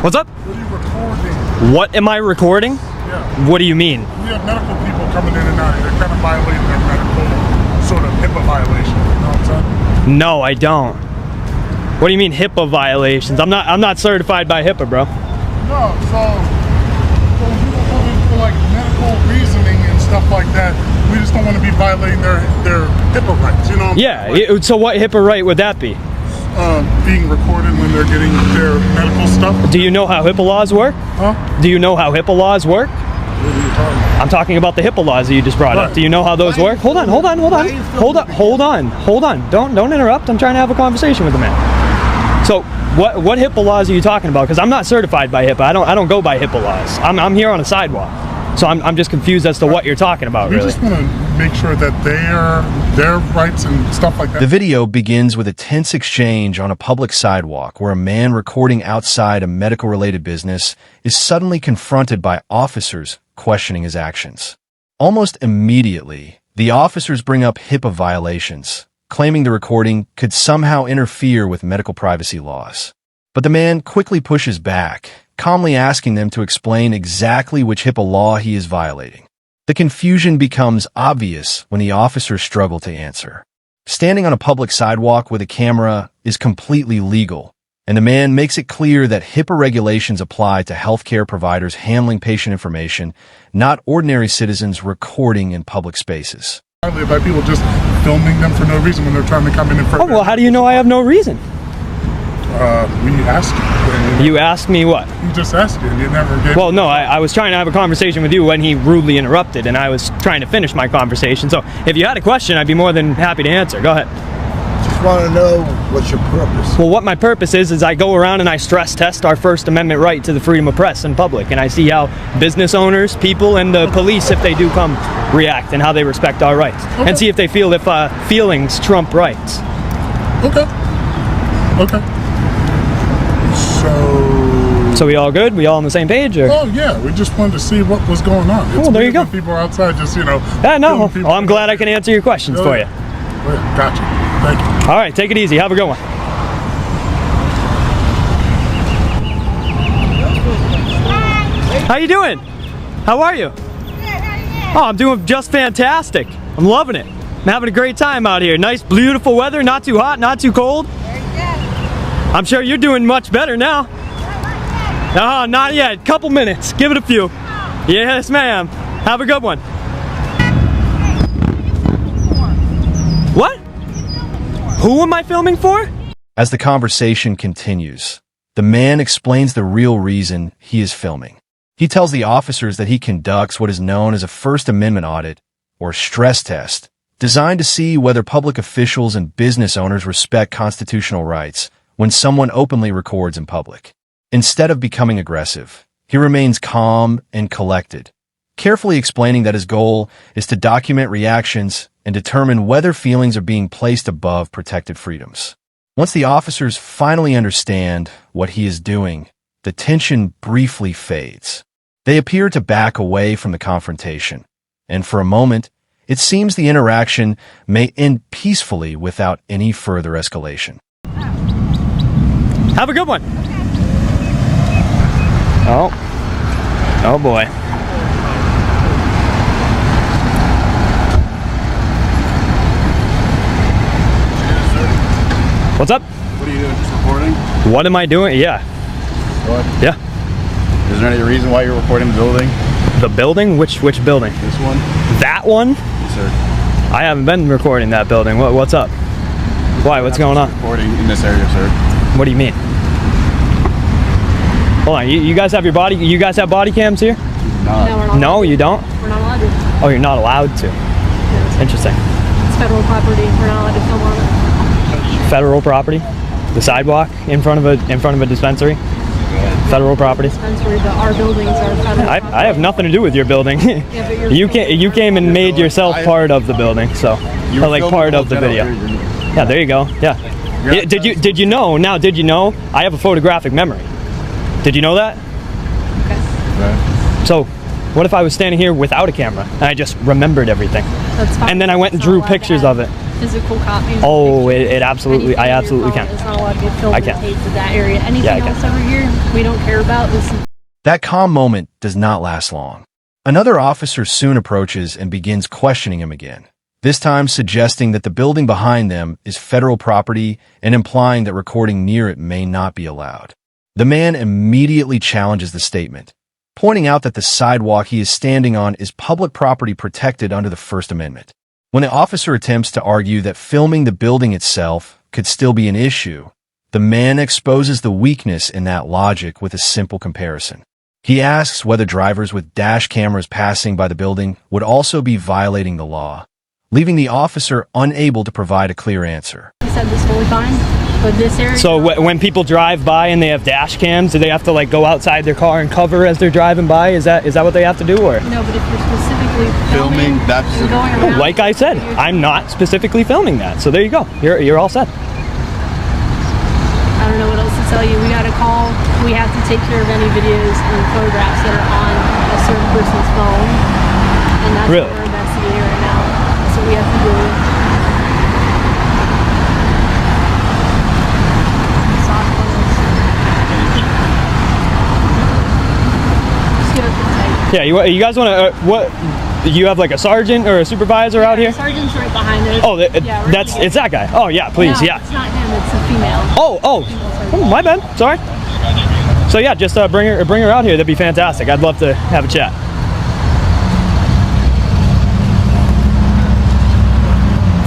What's up? What are you recording? What am I recording? Yeah. What do you mean? We have medical people coming in and out. They're kind of violating their medical sort of HIPAA violation. You know what I'm saying? No, I don't. What do you mean HIPAA violations? I'm not certified by HIPAA, bro. No, so people come in for like medical reasoning and stuff like that. We just don't want to be violating their HIPAA rights. You know? Yeah. So what HIPAA right would that be? Being recorded when they're getting their medical stuff. Do you know how HIPAA laws work? Huh? Do you know how HIPAA laws work? What are you talking about? I'm talking about the HIPAA laws that you just brought up. Do you know how those work? Hold on. Hold on. Don't interrupt. I'm trying to have a conversation with the man. So what HIPAA laws are you talking about? Because I'm not certified by HIPAA. I don't go by HIPAA laws. I'm here on a sidewalk. So I'm just confused as to what you're talking about, really. We just want to make sure that their rights and stuff like that. The video begins with a tense exchange on a public sidewalk where a man recording outside a medical-related business is suddenly confronted by officers questioning his actions. Almost immediately, the officers bring up HIPAA violations, claiming the recording could somehow interfere with medical privacy laws. But the man quickly pushes back, calmly asking them to explain exactly which HIPAA law he is violating. The confusion becomes obvious when the officers struggle to answer. Standing on a public sidewalk with a camera is completely legal, and the man makes it clear that HIPAA regulations apply to healthcare providers handling patient information, not ordinary citizens recording in public spaces. By people just filming them for no reason when they're trying to come in and... Oh, well, how do you know I have no reason? We asked you. You asked me what? You just asked you and you never gave... Well, no, I was trying to have a conversation with you when he rudely interrupted, and I was trying to finish my conversation. So if you had a question, I'd be more than happy to answer. Go ahead. Just want to know what's your purpose. Well, what my purpose is I go around and I stress test our First Amendment right to the freedom of press in public, and I see how business owners, people, and the police, if they do come, react and how they respect our rights, and see if they feel if feelings trump rights. Okay. So we all good? We all on the same page? Or? Oh yeah, we just wanted to see what was going on. Well, there you go. People outside just, you know... Yeah, no. Well, I'm glad I can answer your questions for you. Yeah, gotcha. Thank you. All right, take it easy. Have a good one. How you doing? How are you? Oh, I'm doing just fantastic. I'm loving it. I'm having a great time out here. Nice, beautiful weather. Not too hot, not too cold. I'm sure you're doing much better now. Oh, not yet. Couple minutes. Give it a few. Yes, ma'am. Have a good one. What? Who am I filming for? As the conversation continues, the man explains the real reason he is filming. He tells the officers that he conducts what is known as a First Amendment audit, or stress test, designed to see whether public officials and business owners respect constitutional rights when someone openly records in public. Instead of becoming aggressive, he remains calm and collected, carefully explaining that his goal is to document reactions and determine whether feelings are being placed above protected freedoms. Once the officers finally understand what he is doing, the tension briefly fades. They appear to back away from the confrontation, and for a moment, it seems the interaction may end peacefully without any further escalation. Have a good one. Oh boy. What's up? What are you doing? Just recording? What am I doing? Yeah. What? Yeah. Is there any reason why you're recording the building? The building? Which building? This one? That one? Yes, sir. I haven't been recording that building. What's up? Why? What's going on? Recording in this area, sir. What do you mean? Hold on. You guys have you guys have body cams here? No, we're not. No, you don't? We're not allowed to. Oh, you're not allowed to. Yeah, Interesting. it's federal property. We're not allowed to film on it. Federal property? The sidewalk in front of a dispensary? Federal property? Dispensary, but our buildings are federal. I have nothing to do with your building. Yeah, but you're you came and made yourself part of the building, so or like part of the video. Yeah, there you go. Yeah. Did you know? Now, did you know I have a photographic memory? Did you know that? Okay. So, what if I was standing here without a camera and I just remembered everything? That's fine. And then I went and It's not drew allowed to pictures have. of it. physical copy. Oh, it absolutely, I absolutely can. It's not allowed to get filmed I and can. taped to that area. Anything Yeah, I else can. over here, we don't care about. This is That calm moment does not last long. Another officer soon approaches and begins questioning him again, this time suggesting that the building behind them is federal property and implying that recording near it may not be allowed. The man immediately challenges the statement, pointing out that the sidewalk he is standing on is public property protected under the First Amendment. When the officer attempts to argue that filming the building itself could still be an issue, the man exposes the weakness in that logic with a simple comparison. He asks whether drivers with dash cameras passing by the building would also be violating the law, leaving the officer unable to provide a clear answer. he said this fully fine, but this area. So when people drive by and they have dash cams, do they have to like go outside their car and cover as they're driving by? Is that what they have to do, or? No, but if you're specifically Filming, that's- and going around, Like I said, I'm not specifically filming that. So there you go. You're all set. I don't know what else to tell you. We got a call. We have to take care of any videos and photographs that are on a certain person's phone, and that's Really? what we're investigating right now. That's what we have to do. Just get up and tight. Yeah, you guys want to, what, you have like a sergeant or a supervisor out here? Sergeant's right behind us. Oh, Yeah, right that's, here. it's that guy. Oh, yeah, please, No, yeah. It's not him. It's a female. Oh, my bad. Sorry. So yeah, just bring her out here. That'd be fantastic. I'd love to have a chat.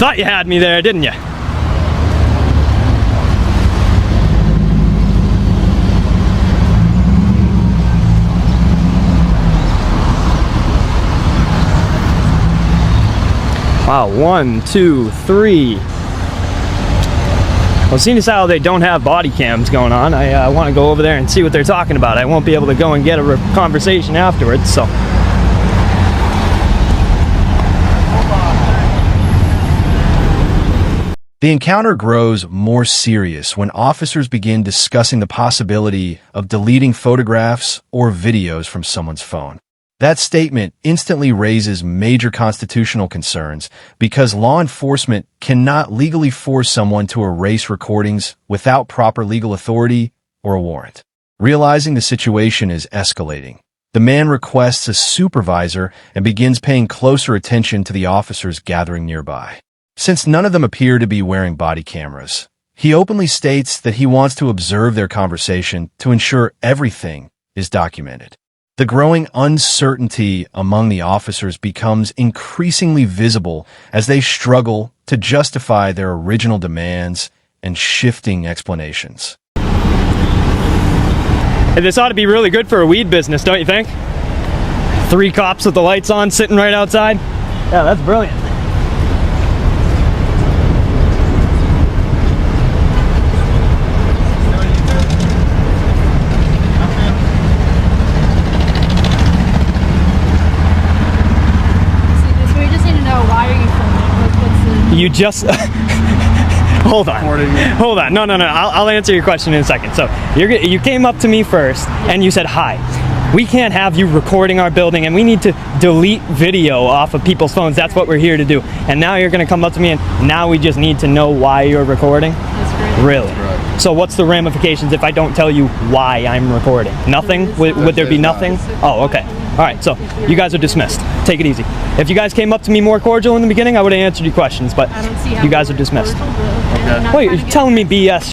Thought you had me there, didn't you? Wow, 1, 2, 3. Well, seeing as how they don't have body cams going on, I want to go over there and see what they're talking about. I won't be able to go and get a conversation afterwards, so. The encounter grows more serious when officers begin discussing the possibility of deleting photographs or videos from someone's phone. That statement instantly raises major constitutional concerns because law enforcement cannot legally force someone to erase recordings without proper legal authority or a warrant. Realizing the situation is escalating, the man requests a supervisor and begins paying closer attention to the officers gathering nearby. Since none of them appear to be wearing body cameras, he openly states that he wants to observe their conversation to ensure everything is documented. The growing uncertainty among the officers becomes increasingly visible as they struggle to justify their original demands and shifting explanations. Hey, this ought to be really good for a weed business, don't you think? 3 cops with the lights on sitting right outside. Yeah, that's brilliant. We just need to know, why are you filming? What's the... You just hold on. No. I'll answer your question in a second. So you came up to me first and you said, "Hi, we can't have you recording our building, and we need to delete video off of people's phones. That's what we're here to do." And now you're going to come up to me and now we just need to know why you're recording. That's great. Really? So what's the ramifications if I don't tell you why I'm recording? Nothing? Would there be nothing? Oh, okay. All right, so you guys are dismissed. Take it easy. If you guys came up to me more cordial in the beginning, I would have answered your questions, but I don't see how you guys are we're dismissed. cordial, but okay. I'm not Wait, trying to you're get- telling me BS.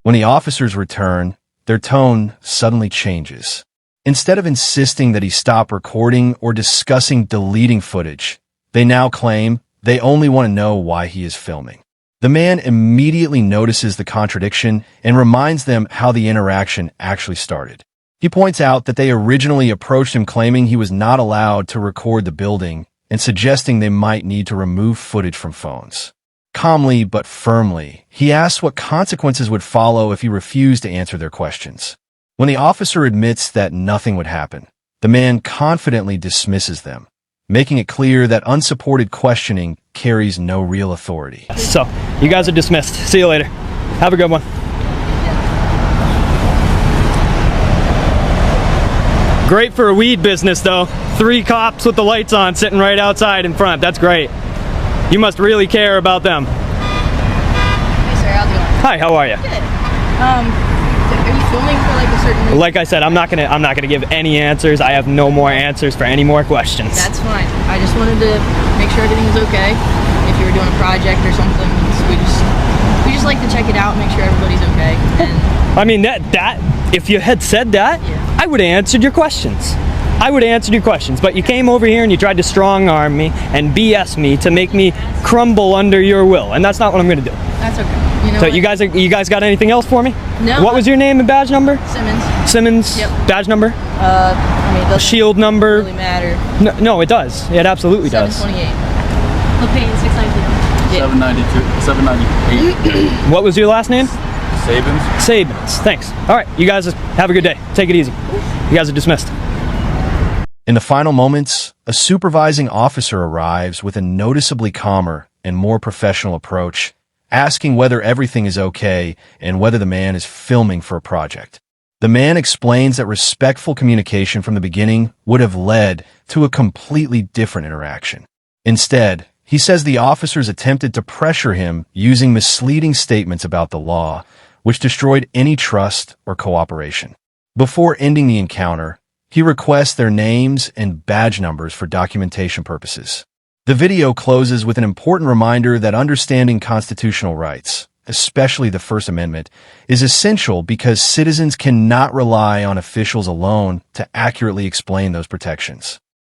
When the officers return, their tone suddenly changes. Instead of insisting that he stop recording or discussing deleting footage, they now claim they only want to know why he is filming. The man immediately notices the contradiction and reminds them how the interaction actually started. He points out that they originally approached him claiming he was not allowed to record the building and suggesting they might need to remove footage from phones. Calmly but firmly, he asks what consequences would follow if he refused to answer their questions. When the officer admits that nothing would happen, the man confidently dismisses them, making it clear that unsupported questioning carries no real authority. So, you guys are dismissed. See you later. Have a good one. Great for a weed business, though. 3 cops with the lights on sitting right outside in front. That's great. You must really care about them. Hey sir, how's it going? Hi, how are you? Good. Are you filming for like a certain reason? Like I said, I'm not gonna give any answers. I have no more answers for any more questions. That's fine. I just wanted to make sure everything was okay. If you were doing a project or something, we just like to check it out, make sure everybody's okay. And I mean, that if you had said that, Yeah. I would have answered your questions. I would have answered your questions, but you came over here and you tried to strong arm me and BS me to make me crumble under your will, and that's not what I'm gonna do. that's okay. You know So what? you guys got anything else for me? No. What was your name and badge number? Simmons. Simmons. Yep. Badge number. I mean, it doesn't Shield number. really matter. No, it does. It absolutely does. 728. LePain 692. Yeah. 792, 798. What was your last name? Sabins. Sabins. Thanks. All right, you guys have a good day. Take it easy. You guys are dismissed. In the final moments, a supervising officer arrives with a noticeably calmer and more professional approach, asking whether everything is okay and whether the man is filming for a project. The man explains that respectful communication from the beginning would have led to a completely different interaction. Instead, he says the officers attempted to pressure him using misleading statements about the law, which destroyed any trust or cooperation. Before ending the encounter, he requests their names and badge numbers for documentation purposes. The video closes with an important reminder that understanding constitutional rights, especially the First Amendment, is essential because citizens cannot rely on officials alone to accurately explain those protections.